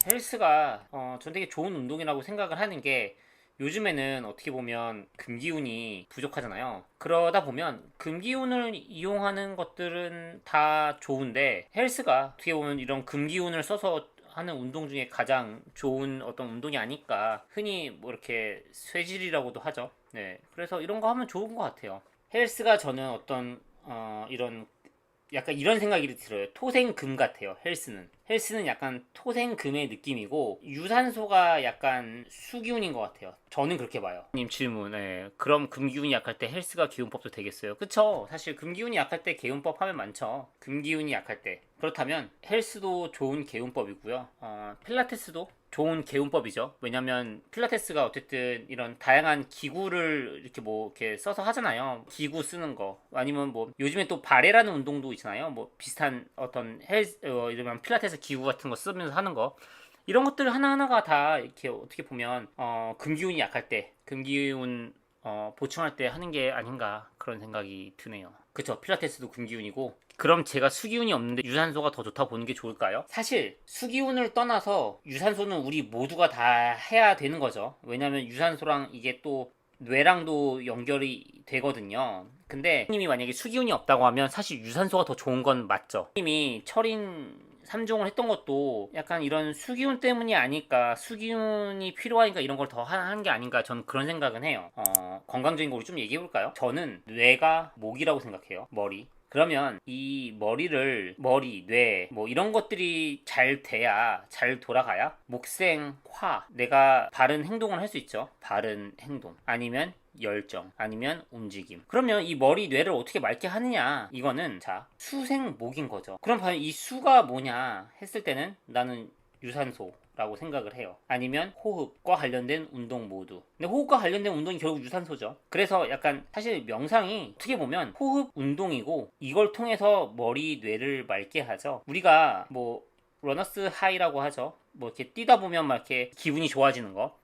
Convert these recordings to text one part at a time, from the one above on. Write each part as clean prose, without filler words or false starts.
헬스가 전 되게 좋은 운동이라고 생각을 하는 게 요즘에는 어떻게 보면 금기운이 부족하잖아요. 그러다 보면 금기운을 이용하는 것들은 다 좋은데 헬스가 어떻게 보면 이런 금기운을 써서 하는 운동 중에 가장 좋은 어떤 운동이 아닐까. 흔히 뭐 이렇게 쇠질이라고도 하죠. 네. 그래서 이런 거 하면 좋은 것 같아요. 헬스가 저는 어떤 이런 약간 이런 생각이 들어요. 토생금 같아요. 헬스는 약간 토생금의 느낌이고 유산소가 약간 수기운인 것 같아요. 저는 그렇게 봐요. 님 질문. 그럼 금기운이 약할 때 헬스가 기운법도 되겠어요? 그쵸? 사실 금기운이 약할 때 개운법 하면 많죠. 금기운이 약할 때. 그렇다면 헬스도 좋은 개운법이고요. 필라테스도 좋은 개운법이죠. 왜냐면 필라테스가 어쨌든 이런 다양한 기구를 이렇게 뭐 이렇게 써서 하잖아요. 기구 쓰는 거 아니면 뭐 요즘에 또 바레라는 운동도 있잖아요. 뭐 비슷한 어떤 이러면 필라테스 기구 같은 거 쓰면서 하는 거. 이런 것들 하나하나가 다 이렇게 어떻게 보면 금기운이 약할 때 금기운 보충할 때 하는 게 아닌가 그런 생각이 드네요. 그쵸, 필라테스도 금기운이고. 그럼 제가 수기운이 없는데 유산소가 더 좋다 보는 게 좋을까요? 사실 수기운을 떠나서 유산소는 우리 모두가 다 해야 되는 거죠. 왜냐면 유산소랑 이게 또 뇌랑도 연결이 되거든요. 근데 님이 만약에 수기운이 없다고 하면 사실 유산소가 더 좋은 건 맞죠. 님이 철인 3종을 했던 것도 약간 이런 수기운 때문이 아닐까, 수기운이 필요하니까 이런 걸 더 하는 게 아닌가, 저는 그런 생각은 해요. 건강적인 거 우리 좀 얘기해 볼까요? 저는 뇌가 목이라고 생각해요. 머리. 그러면 이 머리, 뇌, 뭐 이런 것들이 잘 돼야, 잘 돌아가야 목생, 화, 내가 바른 행동을 할 수 있죠. 바른 행동. 아니면 열정, 아니면 움직임. 그러면 이 머리, 뇌를 어떻게 맑게 하느냐? 이거는 자, 수생목인 거죠. 그럼 과연 이 수가 뭐냐 했을 때는 나는 유산소라고 생각을 해요. 아니면 호흡과 관련된 운동 모두. 근데 호흡과 관련된 운동이 결국 유산소죠. 그래서 약간 사실 명상이 어떻게 보면 호흡 운동이고 이걸 통해서 머리, 뇌를 맑게 하죠. 우리가 뭐 러너스 하이라고 하죠. 뭐 이렇게 뛰다 보면 막 이렇게 기분이 좋아지는 거.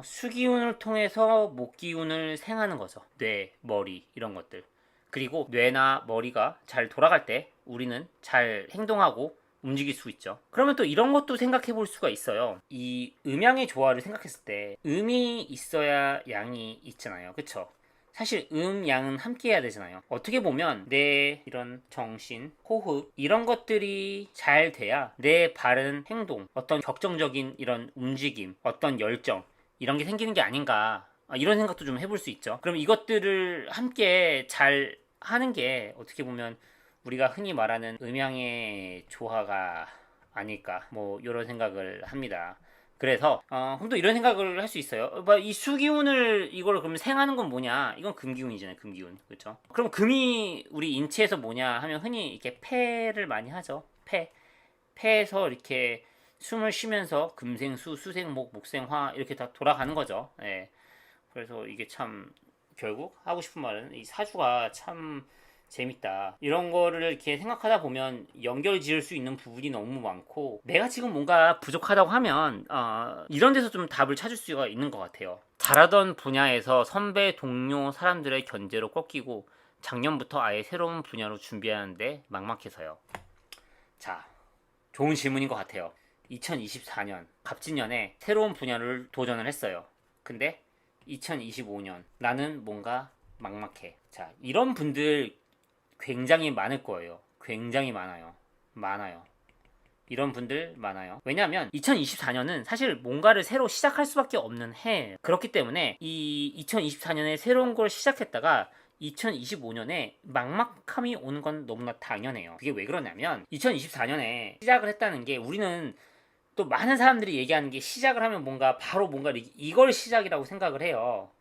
수기운을 통해서 목기운을 생하는 거죠. 뇌, 머리 이런 것들. 그리고 뇌나 머리가 잘 돌아갈 때 우리는 잘 행동하고 움직일 수 있죠. 그러면 또 이런 것도 생각해 볼 수가 있어요. 이 음양의 조화를 생각했을 때 음이 있어야 양이 있잖아요. 그쵸? 사실 양은 함께 해야 되잖아요. 어떻게 보면 내 이런 정신, 호흡 이런 것들이 잘 돼야 내 바른 행동, 어떤 격정적인 이런 움직임, 어떤 열정 이런 게 생기는 게 아닌가, 이런 생각도 좀 해볼 수 있죠. 그럼 이것들을 함께 잘 하는 게 어떻게 보면 우리가 흔히 말하는 음양의 조화가 아닐까, 뭐 이런 생각을 합니다. 그래서 그럼 또 이런 생각을 할 수 있어요. 이 수기운을 이걸 그럼 생하는 건 뭐냐? 이건 금기운이잖아요. 금기운. 그렇죠? 그럼 금이 우리 인체에서 뭐냐 하면 흔히 이렇게 폐를 많이 하죠. 폐에서 이렇게 숨을 쉬면서 금생수, 수생목, 목생화 이렇게 다 돌아가는 거죠. 예. 그래서 이게 참 결국 하고 싶은 말은 이 사주가 참 재밌다. 이런 거를 이렇게 생각하다 보면 연결 지을 수 있는 부분이 너무 많고 내가 지금 뭔가 부족하다고 하면 이런 데서 좀 답을 찾을 수가 있는 것 같아요. 잘하던 분야에서 선배, 동료, 사람들의 견제로 꺾이고 작년부터 아예 새로운 분야로 준비하는데 막막해서요. 자, 좋은 질문인 것 같아요. 2024년 갑진년에 새로운 분야를 도전을 했어요. 근데 2025년 나는 뭔가 막막해. 자, 이런 분들 굉장히 많을 거예요. 굉장히 많아요. 많아요. 이런 분들 많아요. 왜냐하면 2024년은 사실 뭔가를 새로 시작할 수밖에 없는 해. 그렇기 때문에 이 2024년에 새로운 걸 시작했다가 2025년에 막막함이 오는 건 너무나 당연해요. 그게 왜 그러냐면 2024년에 시작을 했다는 게 우리는 또 많은 사람들이 얘기하는 게 시작을 하면 뭔가 바로 뭔가 이걸 시작이라고 생각을 해요.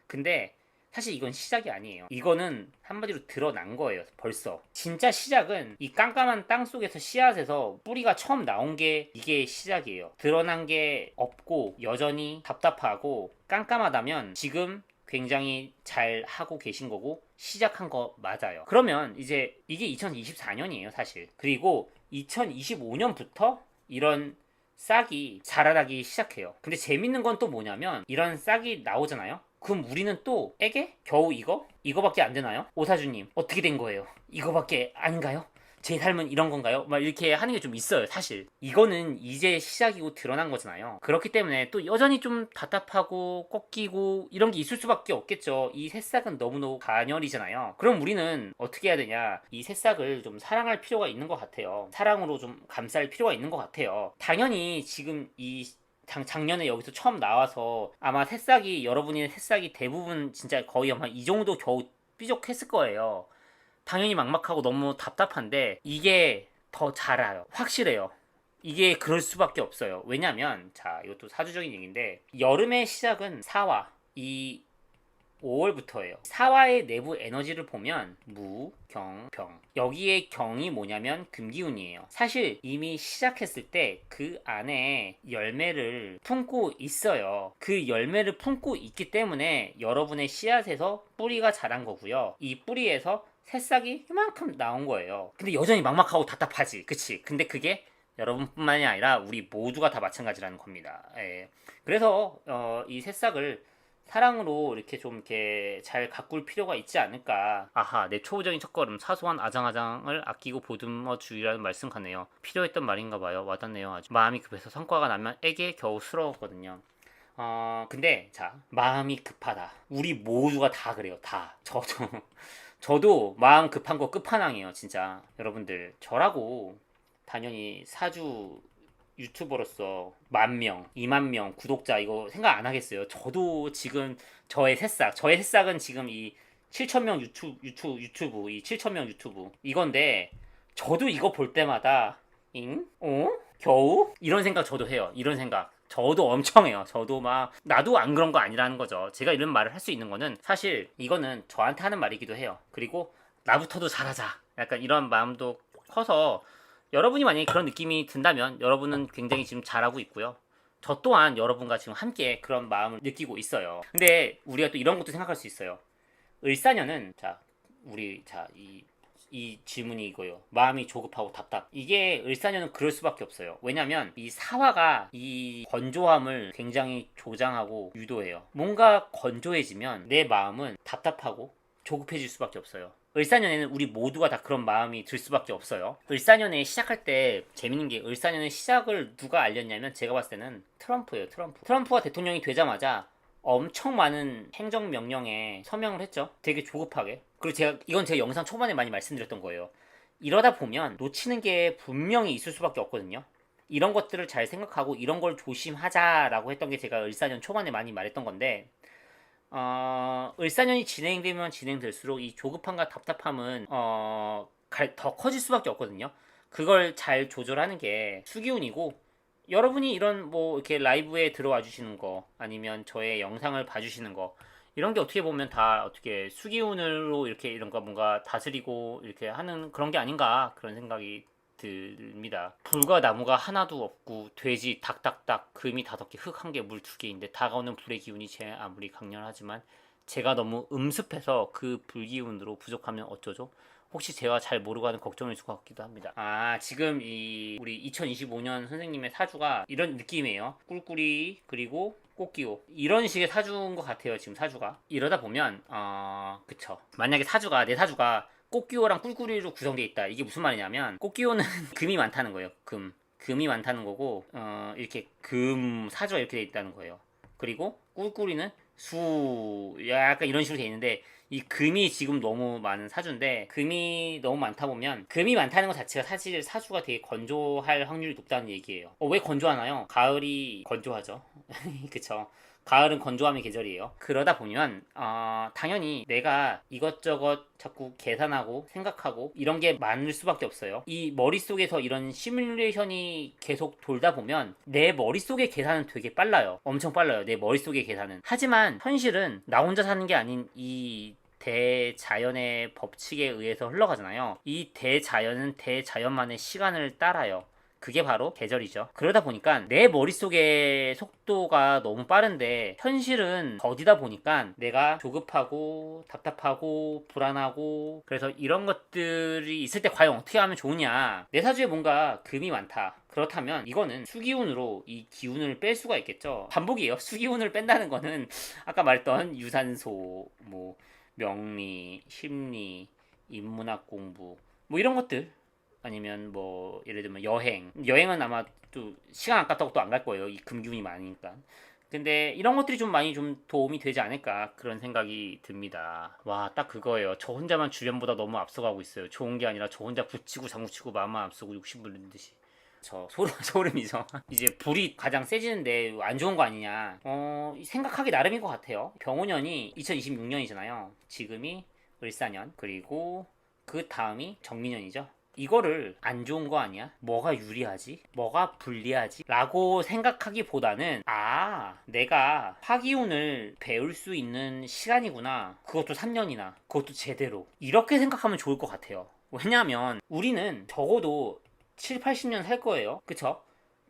근데 사실 이건 시작이 아니에요. 이거는 한마디로 드러난 거예요. 벌써. 진짜 시작은 이 깜깜한 땅 속에서 씨앗에서 뿌리가 처음 나온 게 이게 시작이에요. 드러난 게 없고 여전히 답답하고 깜깜하다면 지금 굉장히 잘 하고 계신 거고 시작한 거 맞아요. 그러면 이제 이게 2024년이에요, 사실. 그리고 2025년부터 이런 싹이 자라나기 시작해요. 근데 재밌는 건 또 뭐냐면 이런 싹이 나오잖아요. 그럼 우리는 또 에게? 겨우 이거? 이거밖에 안 되나요? 오사주님 어떻게 된 거예요? 이거밖에 아닌가요? 제 삶은 이런 건가요? 막 이렇게 하는 게 좀 있어요, 사실. 이거는 이제 시작이고 드러난 거잖아요. 그렇기 때문에 또 여전히 좀 답답하고 꺾이고 이런 게 있을 수밖에 없겠죠. 이 새싹은 너무너무 가녀리잖아요. 그럼 우리는 어떻게 해야 되냐? 이 새싹을 좀 사랑할 필요가 있는 것 같아요. 사랑으로 좀 감쌀 필요가 있는 것 같아요. 당연히 지금 이 작년에 여기서 처음 나와서 아마 새싹이 여러분의 새싹이 대부분 진짜 거의 아마 이 정도 겨우 삐족했을 거예요. 당연히 막막하고 너무 답답한데 이게 더 자라요. 확실해요. 이게 그럴 수밖에 없어요. 왜냐면 자 이것도 사주적인 얘기인데 여름의 시작은 사화 이 5월부터예요. 사화의 내부 에너지를 보면 무, 경, 병. 여기에 경이 뭐냐면 금기운이에요. 사실 이미 시작했을 때 그 안에 열매를 품고 있어요. 그 열매를 품고 있기 때문에 여러분의 씨앗에서 뿌리가 자란 거고요. 이 뿌리에서 새싹이 이만큼 나온 거예요. 근데 여전히 막막하고 답답하지. 그치? 근데 그게 여러분뿐만이 아니라 우리 모두가 다 마찬가지라는 겁니다. 예. 그래서 이 새싹을 사랑으로 이렇게 좀 이렇게 잘 가꿀 필요가 있지 않을까. 아하, 내 초보적인 첫걸음 사소한 아장아장을 아끼고 보듬어 주의라는 말씀 같네요. 필요했던 말인가 봐요. 와닿네요. 아주 마음이 급해서 성과가 나면 애게 겨우 스러웠거든요. 근데 자 마음이 급하다. 우리 모두가 다 그래요. 다. 저도 마음 급한 거 끝판왕이에요. 진짜 여러분들 저라고 당연히 사주 유튜버로서 10,000명, 20,000명 구독자 이거 생각 안 하겠어요. 저도 지금 저의 새싹은 지금 이 7,000명 유튜브, 이 7,000명 유튜브 이건데 저도 이거 볼 때마다 잉? 어? 겨우? 이런 생각 저도 해요. 이런 생각. 저도 엄청 해요. 저도 막 나도 안 그런 거 아니라는 거죠. 제가 이런 말을 할 수 있는 거는 사실 이거는 저한테 하는 말이기도 해요. 그리고 나부터도 잘하자. 약간 이런 마음도 커서 여러분이 만약에 그런 느낌이 든다면 여러분은 굉장히 지금 잘하고 있고요. 저 또한 여러분과 지금 함께 그런 마음을 느끼고 있어요. 근데 우리가 또 이런 것도 생각할 수 있어요. 을사년은 자 우리 이 질문이 이거예요. 마음이 조급하고 답답. 이게 을사년은 그럴 수밖에 없어요. 왜냐면 이 사화가 이 건조함을 굉장히 조장하고 유도해요. 뭔가 건조해지면 내 마음은 답답하고 조급해질 수밖에 없어요. 을사년에는 우리 모두가 다 그런 마음이 들 수밖에 없어요. 을사년에 시작할 때 재밌는 게 을사년의 시작을 누가 알렸냐면 제가 봤을 때는 트럼프예요. 트럼프가 대통령이 되자마자 엄청 많은 행정명령에 서명을 했죠. 되게 조급하게. 그리고 이건 제가 영상 초반에 많이 말씀드렸던 거예요. 이러다 보면 놓치는 게 분명히 있을 수밖에 없거든요. 이런 것들을 잘 생각하고 이런 걸 조심하자라고 했던 게 제가 을사년 초반에 많이 말했던 건데 을사년이 진행되면 진행될수록 이 조급함과 답답함은 더 커질 수밖에 없거든요. 그걸 잘 조절하는 게 수기운이고 여러분이 이런 뭐 이렇게 라이브에 들어와 주시는 거 아니면 저의 영상을 봐주시는 거 이런 게 어떻게 보면 다 어떻게 수기운으로 이렇게 이런 거 뭔가 다스리고 이렇게 하는 그런 게 아닌가 그런 생각이 듭니다. 불과 나무가 하나도 없고 돼지 닭닭닭 금이 5개 흙 1개 물 2개인데 다가오는 불의 기운이 제 아무리 강렬하지만 제가 너무 음습해서 그 불기운으로 부족하면 어쩌죠? 혹시 제가 잘 모르고 하는 걱정일 것 같기도 합니다. 지금 우리 2025년 선생님의 사주가 이런 느낌이에요. 꿀꿀이 그리고 꽃기호 이런 식의 사주인 것 같아요. 지금 사주가 이러다 보면 그쵸. 만약에 내 사주가 꽃기호랑 꿀꿀이로 구성되어 있다. 이게 무슨 말이냐면 꽃기호는 금이 많다는 거예요. 금이 많다는 거고 이렇게 금 사주가 이렇게 되어 있다는 거예요. 그리고 꿀꿀이는 수 약간 이런 식으로 되어 있는데 이 금이 지금 너무 많은 사주인데 금이 너무 많다 보면 금이 많다는 것 자체가 사실 사주가 되게 건조할 확률이 높다는 얘기예요. 왜 건조하나요? 가을이 건조하죠. 그쵸. 가을은 건조함의 계절이에요. 그러다 보면 당연히 내가 이것저것 자꾸 계산하고 생각하고 이런 게 많을 수밖에 없어요. 이 머릿속에서 이런 시뮬레이션이 계속 돌다 보면 내 머릿속의 계산은 되게 빨라요. 엄청 빨라요. 내 머릿속의 계산은. 하지만 현실은 나 혼자 사는 게 아닌 이 대자연의 법칙에 의해서 흘러가잖아요. 이 대자연은 대자연만의 시간을 따라요. 그게 바로 계절이죠. 그러다 보니까 내 머릿속의 속도가 너무 빠른데 현실은 더디다 보니까 내가 조급하고 답답하고 불안하고 그래서 이런 것들이 있을 때 과연 어떻게 하면 좋으냐. 내 사주에 뭔가 금이 많다. 그렇다면 이거는 수기운으로 이 기운을 뺄 수가 있겠죠. 반복이에요. 수기운을 뺀다는 거는 아까 말했던 유산소, 뭐 명리, 심리, 인문학 공부 뭐 이런 것들 아니면 뭐 예를 들면 여행은 아마 또 시간 아깝다고 또 안 갈 거예요. 이 금기운이 많으니까. 근데 이런 것들이 좀 많이 좀 도움이 되지 않을까 그런 생각이 듭니다. 와, 딱 그거예요. 저 혼자만 주변보다 너무 앞서가고 있어요. 좋은 게 아니라 저 혼자 붙이고 장구치고 마음만 앞서고 욕심 부리는 듯이. 저 소름이죠. 이제 불이 가장 세지는데 안 좋은 거 아니냐. 생각하기 나름인 것 같아요. 병원년이 2026년이잖아요. 지금이 을사년, 그리고 그 다음이 정민년이죠. 이거를 안 좋은 거 아니야? 뭐가 유리하지? 뭐가 불리하지? 라고 생각하기보다는 내가 화기운을 배울 수 있는 시간이구나. 그것도 3년이나. 그것도 제대로. 이렇게 생각하면 좋을 것 같아요. 왜냐면 우리는 적어도 7, 80년 살 거예요. 그쵸?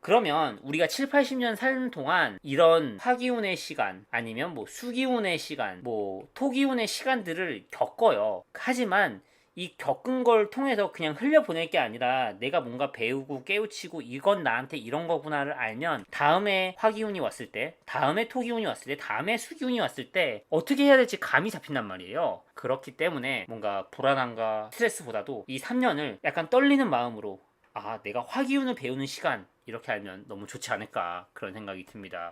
그러면 우리가 7, 80년 사는 동안 이런 화기운의 시간 아니면 뭐 수기운의 시간 뭐 토기운의 시간들을 겪어요. 하지만 이 겪은 걸 통해서 그냥 흘려보낼 게 아니라 내가 뭔가 배우고 깨우치고 이건 나한테 이런 거구나를 알면 다음에 화기운이 왔을 때, 다음에 토기운이 왔을 때, 다음에 수기운이 왔을 때 어떻게 해야 될지 감이 잡힌단 말이에요. 그렇기 때문에 뭔가 불안함과 스트레스보다도 이 3년을 약간 떨리는 마음으로 내가 화기운을 배우는 시간 이렇게 알면 너무 좋지 않을까 그런 생각이 듭니다.